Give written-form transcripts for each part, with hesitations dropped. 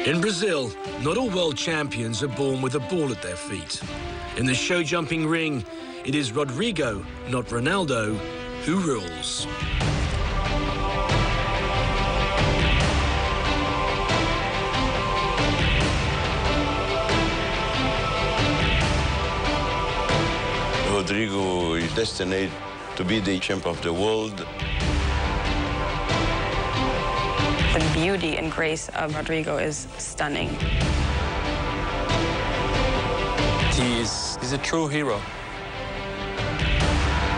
In Brazil, not all world champions are born with a ball at their feet. In the show jumping ring, it is Rodrigo, not Ronaldo, who rules. Rodrigo is destined to be the champion of the world. The beauty and grace of Rodrigo is stunning. He's a true hero.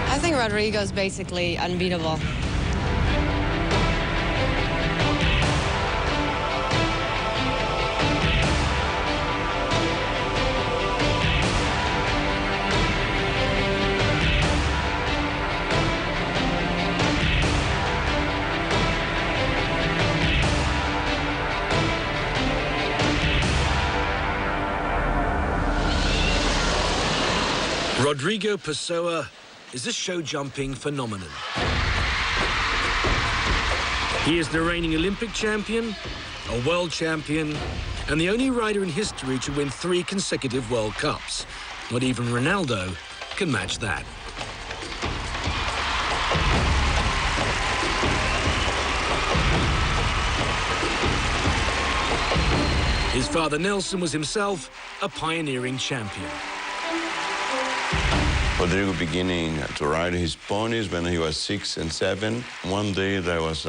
I think Rodrigo is basically unbeatable. Rodrigo Pessoa is a show-jumping phenomenon. He is the reigning Olympic champion, a world champion, and the only rider in history to win 3 consecutive World Cups. Not even Ronaldo can match that. His father Nelson was himself a pioneering champion. Rodrigo beginning to ride his ponies when he was 6 and 7. One day I was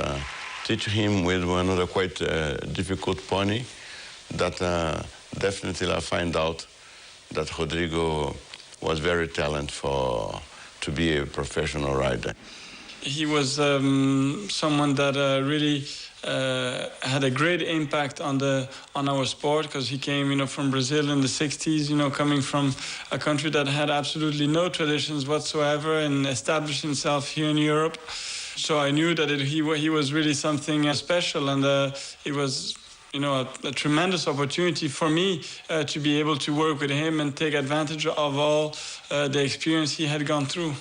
teaching him with one of the quite difficult pony that definitely I find out that Rodrigo was very talented to be a professional rider. He was someone that really had a great impact on our sport, because he came, from Brazil in the 60s, coming from a country that had absolutely no traditions whatsoever, and established himself here in Europe. So I knew that he was really something special, and it was, a tremendous opportunity for me to be able to work with him and take advantage of all the experience he had gone through.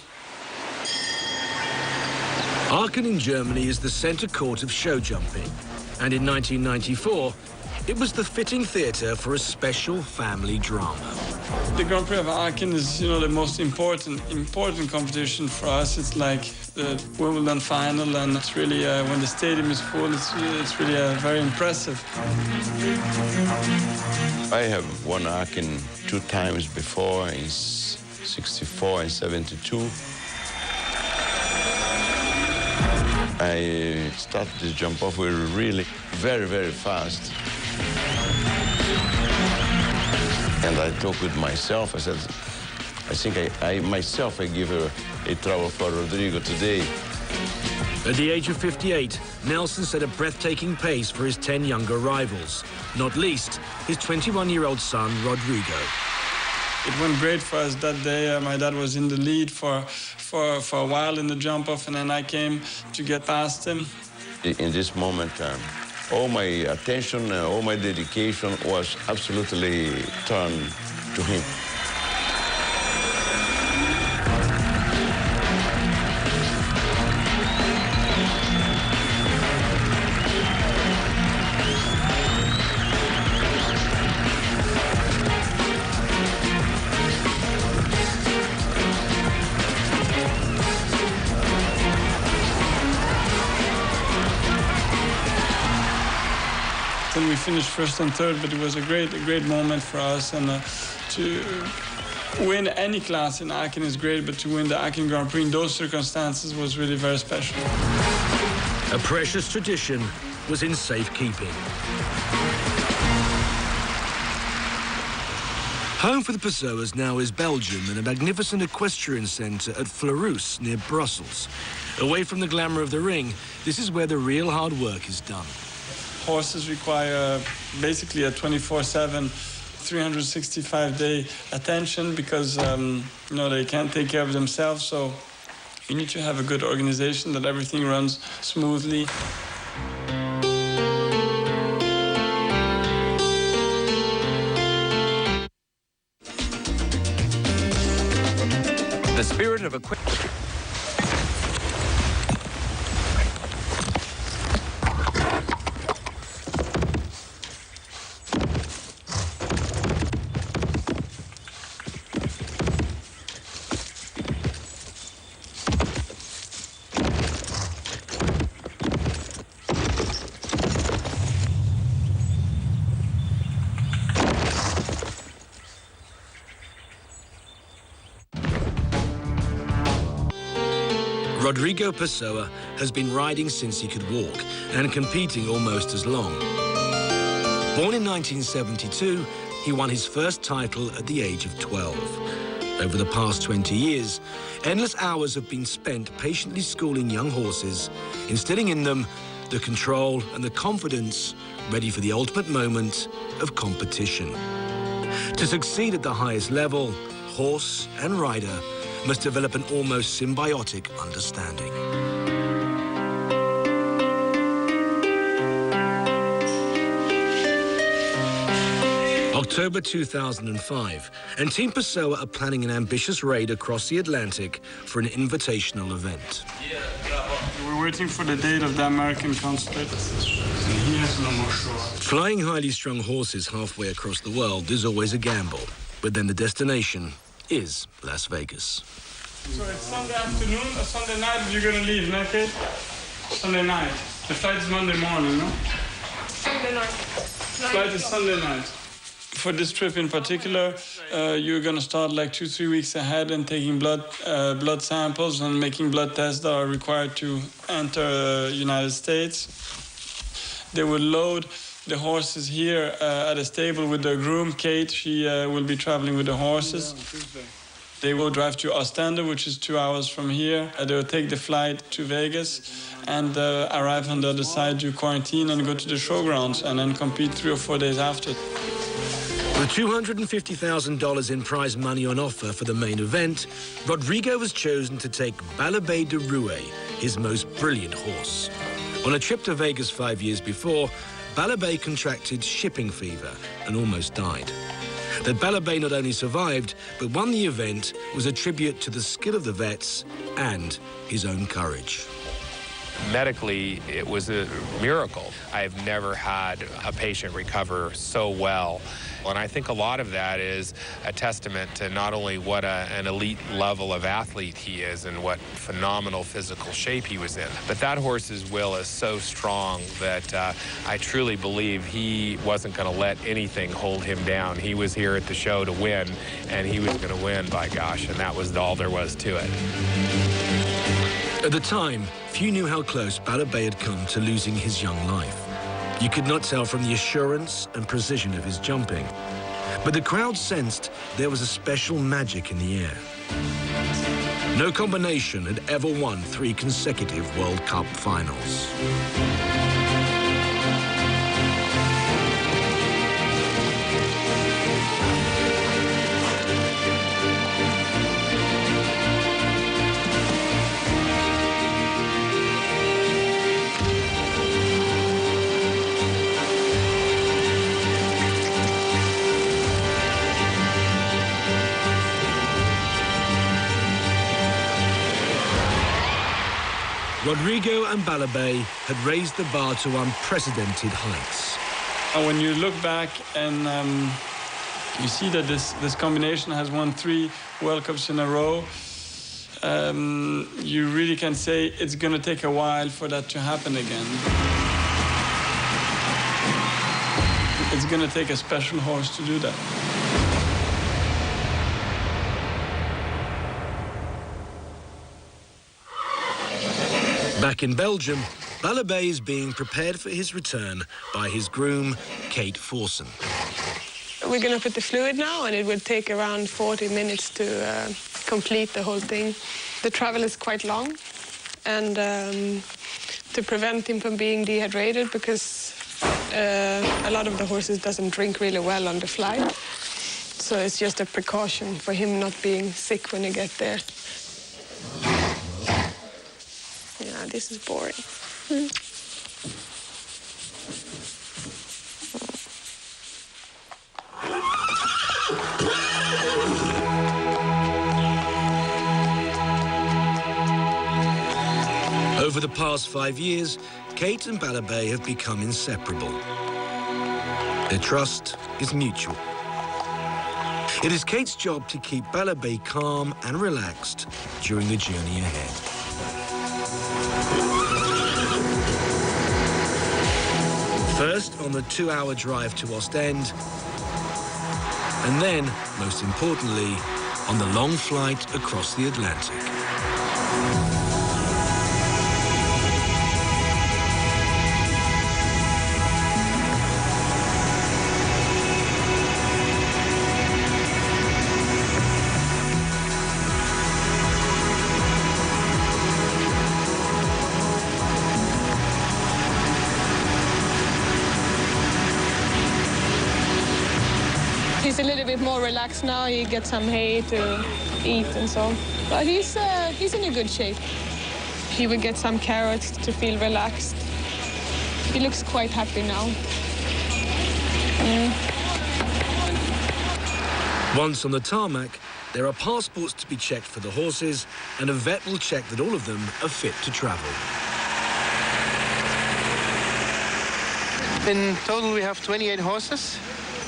Aachen in Germany is the center court of show jumping, and in 1994, it was the fitting theater for a special family drama. The Grand Prix of Aachen is, the most important competition for us. It's like the Wimbledon final, and it's really, when the stadium is full, it's really very impressive. I have won Aachen 2 times before, in 64 and 72. I started this jump off really very, very fast. And I talked with myself. I said, I think I myself give a trouble for Rodrigo today. At the age of 58, Nelson set a breathtaking pace for his 10 younger rivals, not least his 21-year-old son, Rodrigo. It went great for us that day. My dad was in the lead for a while in the jump-off, and then I came to get past him. In this moment, all my attention, all my dedication was absolutely turned to him. Then we finished first and third, but it was a great moment for us. And to win any class in Aachen is great, but to win the Aachen Grand Prix in those circumstances was really very special. A precious tradition was in safekeeping. Home for the Pessoas now is Belgium and a magnificent equestrian centre at Fleurus near Brussels. Away from the glamour of the ring, this is where the real hard work is done. Horses require basically a 24/7, 365-day attention, because they can't take care of themselves. So you need to have a good organization that everything runs smoothly. The spirit of equestrian. Rodrigo Pessoa has been riding since he could walk and competing almost as long. Born in 1972, he won his first title at the age of 12. Over the past 20 years, endless hours have been spent patiently schooling young horses, instilling in them the control and the confidence ready for the ultimate moment of competition. To succeed at the highest level, horse and rider must develop an almost symbiotic understanding. October 2005, and Team Pessoa are planning an ambitious raid across the Atlantic for an invitational event. We're waiting for the date of the American consulate. He has no more show. Flying highly strung horses halfway across the world is always a gamble, but then the destination is Las Vegas. So it's Sunday afternoon or Sunday night you're going to leave, no, Kate? Sunday night. The flight is Monday morning, no? Sunday night. Flight is Sunday night. For this trip in particular, you're going to start like 2-3 weeks ahead and taking blood samples and making blood tests that are required to enter United States. They will load the horses here at a stable with their groom, Kate. She will be traveling with the horses. They will drive to Ostende, which is 2 hours from here. They will take the flight to Vegas and arrive on the other side, do quarantine and go to the showgrounds and then compete 3 or 4 days after. With $250,000 in prize money on offer for the main event, Rodrigo was chosen to take Balab de Roue, his most brilliant horse. On a trip to Vegas 5 years before, Balab contracted shipping fever and almost died. That Balab not only survived, but won the event was a tribute to the skill of the vets and his own courage. Medically, it was a miracle. I've never had a patient recover so well. And I think a lot of that is a testament to not only what an elite level of athlete he is and what phenomenal physical shape he was in, but that horse's will is so strong that I truly believe he wasn't going to let anything hold him down. He was here at the show to win, and he was going to win, by gosh, and that was all there was to it. At the time, few knew how close Balab had come to losing his young life. You could not tell from the assurance and precision of his jumping. But the crowd sensed there was a special magic in the air. No combination had ever won 3 consecutive World Cup finals. Rodrigo and Balab had raised the bar to unprecedented heights. And when you look back and you see that this combination has won 3 World Cups in a row, you really can say it's going to take a while for that to happen again. It's going to take a special horse to do that. Back in Belgium, Balab is being prepared for his return by his groom, Kate Forsen. We're going to put the fluid now, and it will take around 40 minutes to complete the whole thing. The travel is quite long, and to prevent him from being dehydrated, because a lot of the horses doesn't drink really well on the flight. So it's just a precaution for him not being sick when he gets there. Yeah, this is boring. Over the past 5 years, Kate and Balab have become inseparable. Their trust is mutual. It is Kate's job to keep Balab calm and relaxed during the journey ahead. First, on the 2-hour drive to Ostend, and then, most importantly, on the long flight across the Atlantic. He's a little bit more relaxed now. He gets some hay to eat and so. But he's in a good shape. He will get some carrots to feel relaxed. He looks quite happy now. Once on the tarmac, there are passports to be checked for the horses, and a vet will check that all of them are fit to travel. In total, we have 28 horses,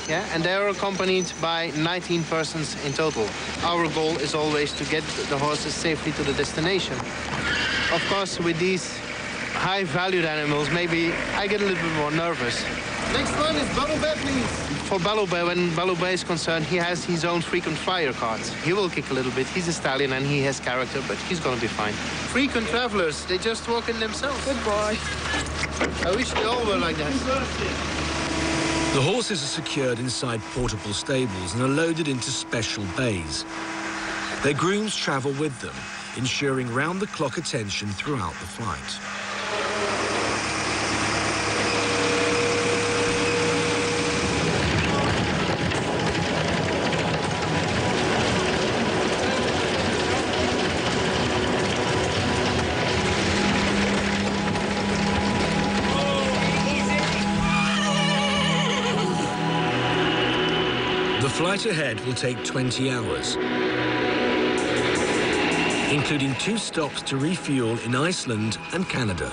and they are accompanied by 19 persons in total. Our goal is always to get the horses safely to the destination. Of course, with these high-valued animals, maybe I get a little bit more nervous. Next one is Balab, please. For Balab, when Balab is concerned, he has his own frequent flyer cards. He will kick a little bit. He's a stallion and he has character, but he's going to be fine. Frequent travelers, they just walk in themselves. Good boy. I wish they all were like that. The horses are secured inside portable stables and are loaded into special bays. Their grooms travel with them, ensuring round-the-clock attention throughout the flight. The flight ahead will take 20 hours, including 2 stops to refuel in Iceland and Canada.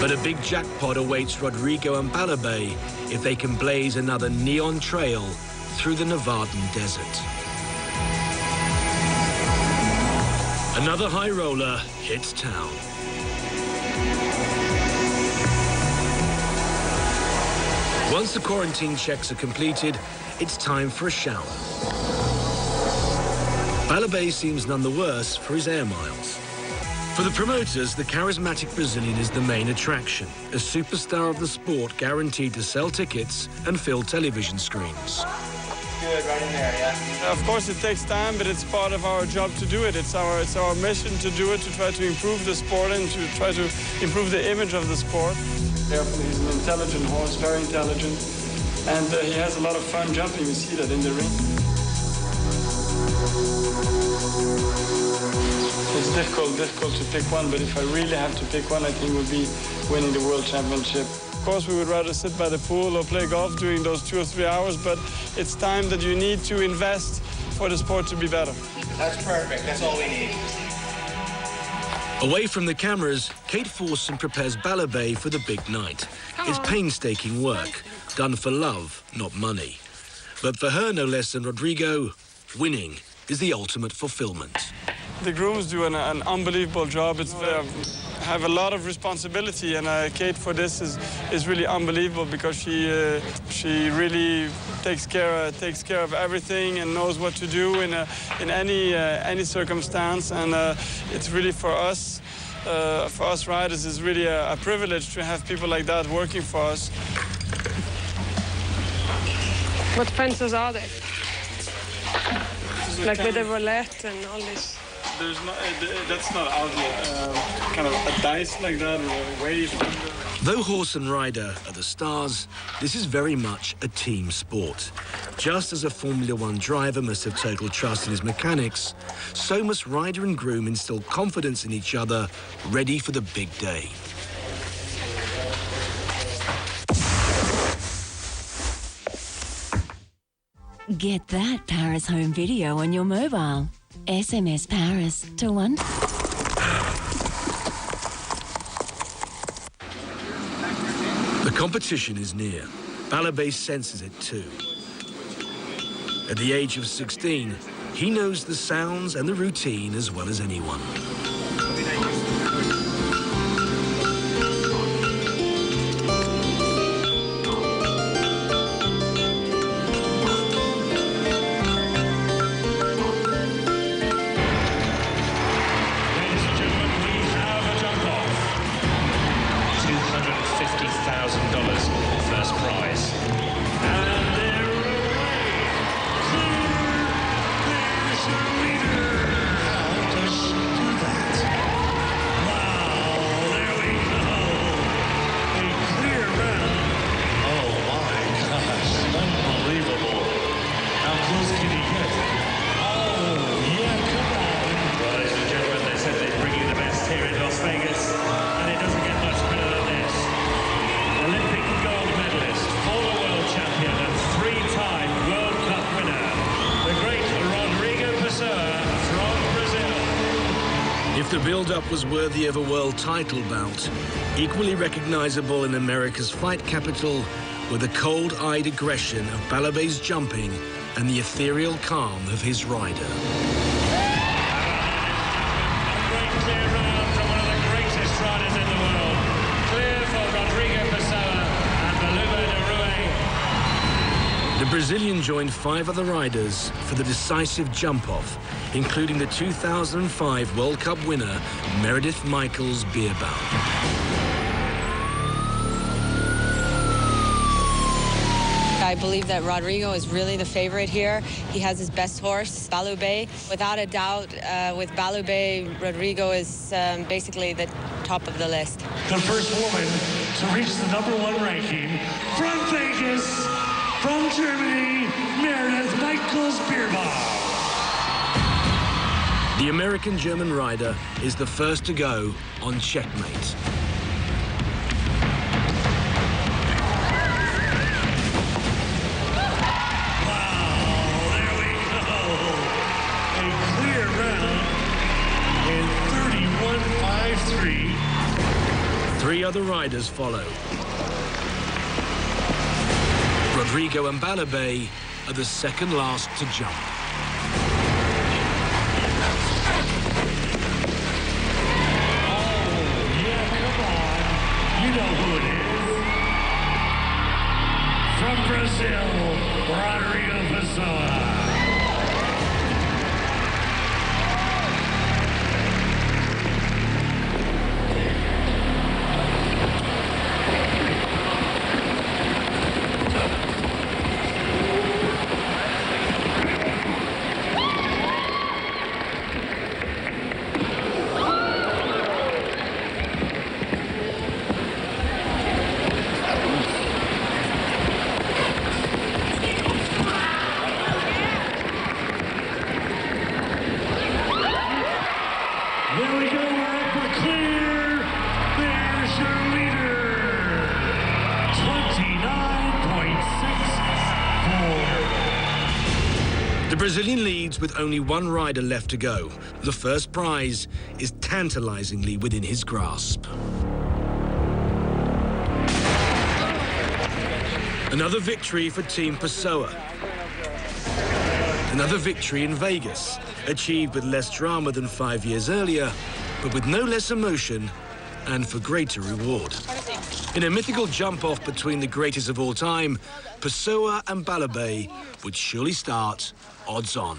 But a big jackpot awaits Rodrigo and Balab if they can blaze another neon trail through the Nevadan desert. Another high roller hits town. Once the quarantine checks are completed, it's time for a shower. Balab seems none the worse for his air miles. For the promoters, the charismatic Brazilian is the main attraction, a superstar of the sport guaranteed to sell tickets and fill television screens. Good, right in there, yeah. Of course, it takes time, but it's part of our job to do it. It's our mission to do it, to try to improve the sport and to try to improve the image of the sport. Careful, he's an intelligent horse, very intelligent, and he has a lot of fun jumping. You see that in the ring. It's difficult to pick one, but if I really have to pick one, I think it would be winning the World Championship. Of course, we would rather sit by the pool or play golf during those 2 or 3 hours, but it's time that you need to invest for the sport to be better. That's perfect. That's all we need. Away from the cameras, Kate Forson prepares Balab for the big night. It's painstaking work, done for love, not money. But for her, no less than Rodrigo, winning is the ultimate fulfillment. The grooms do an unbelievable job. It's have a lot of responsibility, and Kate for this is really unbelievable because she really takes care of everything and knows what to do in any circumstance. And it's really for us riders, is really a privilege to have people like that working for us. What fences are they? Like with a roulette and all this. There's not, that's not out yet. Kind of a dice like that, or a wave. Though horse and rider are the stars, this is very much a team sport. Just as a Formula One driver must have total trust in his mechanics, so must rider and groom instill confidence in each other, ready for the big day. Get that Paris home video on your mobile. SMS Paris to 1. The competition is near. Balab senses it too. At the age of 16, he knows the sounds and the routine as well as anyone. $50,000 first prize. And they're away. build-up was worthy of a world title bout. Equally recognizable in America's fight capital were the cold-eyed aggression of Balab's jumping and the ethereal calm of his rider. Clear round from one of the greatest riders in the world. Clear for Rodrigo Pessoa and Balab. The Brazilian joined 5 other riders for the decisive jump-off, including the 2005 World Cup winner, Meredith Michaels-Beerbaum. I believe that Rodrigo is really the favorite here. He has his best horse, Balab. Without a doubt, with Balab, Rodrigo is basically the top of the list. The first woman to reach the #1 ranking from Vegas, from Germany, Meredith Michaels-Beerbaum. The American-German rider is the first to go on checkmate. Three other riders follow. Rodrigo and Balab are the second last to jump. Oh, yeah, come on. You know who it is. From Brazil, Rodrigo Pessoa. There we go, we're up for clear. There's your leader. 29.64. The Brazilian leads with only 1 rider left to go. The first prize is tantalizingly within his grasp. Another victory for Team Pessoa. Another victory in Vegas, achieved with less drama than 5 years earlier, but with no less emotion and for greater reward. In a mythical jump-off between the greatest of all time, Pessoa and Balab would surely start odds on.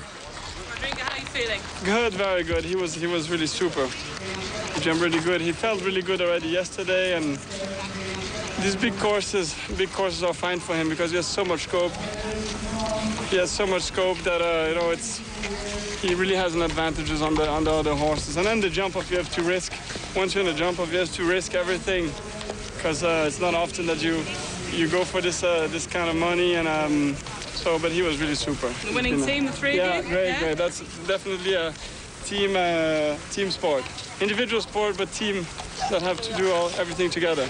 Rodrigo, how are you feeling? Good, very good. He was really super. He jumped really good. He felt really good already yesterday, and these big courses are fine for him because he has so much scope. He has so much scope that he really has an advantages on the other horses. And then the jump off, you have to risk. Once you're in the jump off, you have to risk everything because it's not often that you go for this kind of money. And but he was really super. The winning team, the three yeah, of you? Great. That's definitely a team sport. Individual sport, but team that have to do everything together.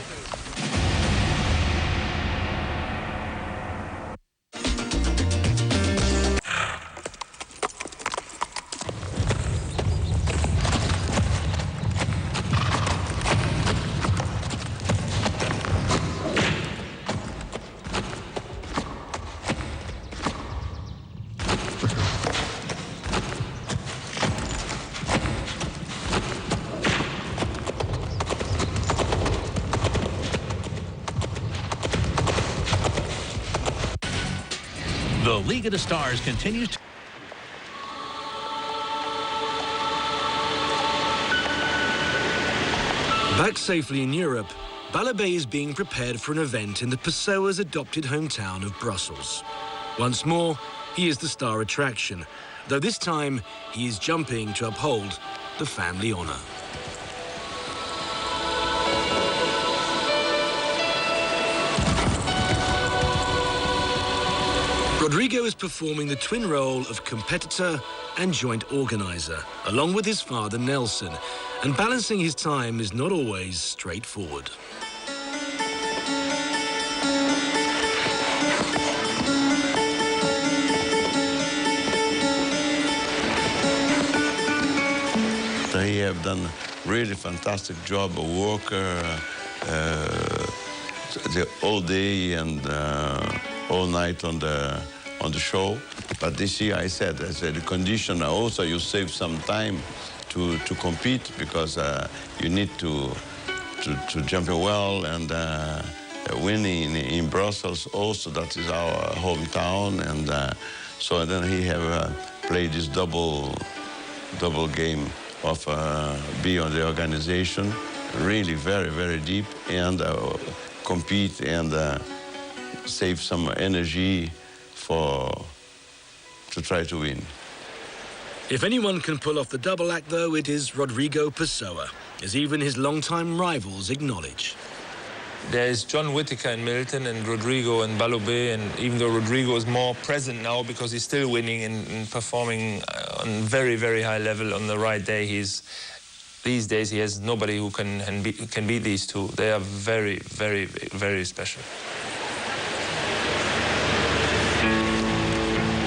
The League of the Stars continues to... Back safely in Europe, Balab is being prepared for an event in the Pessoa's adopted hometown of Brussels. Once more, he is the star attraction, though this time he is jumping to uphold the family honour. Rodrigo is performing the twin role of competitor and joint organiser, along with his father Nelson, and balancing his time is not always straightforward. They have done really fantastic job, a worker, all day and all night on the show. But this year I said the condition also you save some time to compete because you need to jump well and win in Brussels also. That is our hometown, and so then he have played this double game of be on the organization, really very, very deep, and compete and save some energy to try to win. If anyone can pull off the double act, though, it is Rodrigo Pessoa, as even his longtime rivals acknowledge. There's John Whittaker in Milton and Rodrigo and Balab, and even though Rodrigo is more present now because he's still winning and performing on very, very high level on the right day, these days he has nobody who can beat these two. They are very, very, very special.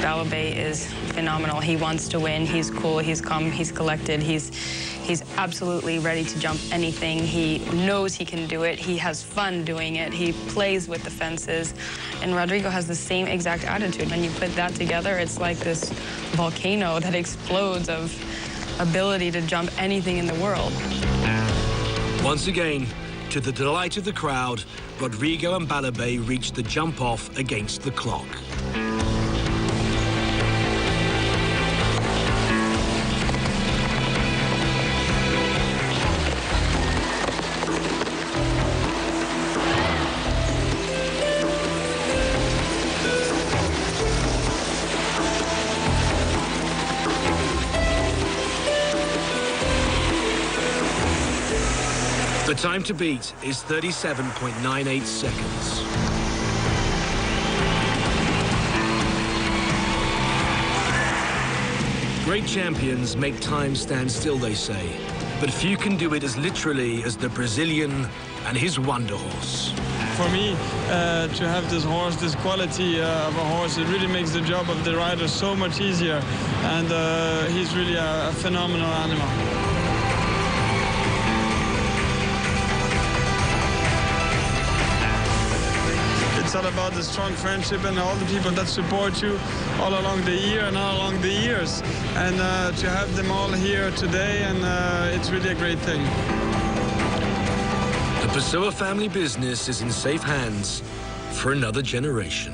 Balab is phenomenal. He wants to win. He's cool. He's calm. He's collected. He's absolutely ready to jump anything. He knows he can do it. He has fun doing it. He plays with the fences. And Rodrigo has the same exact attitude. When you put that together, it's like this volcano that explodes of ability to jump anything in the world. Once again, to the delight of the crowd, Rodrigo and Balab reached the jump off against the clock. The time to beat is 37.98 seconds. Great champions make time stand still, they say, but few can do it as literally as the Brazilian and his wonder horse. For me, to have this horse, this quality of a horse, it really makes the job of the rider so much easier, and he's really a phenomenal animal. It's all about the strong friendship and all the people that support you all along the year and all along the years. And to have them all here today, and it's really a great thing. The Pessoa family business is in safe hands for another generation.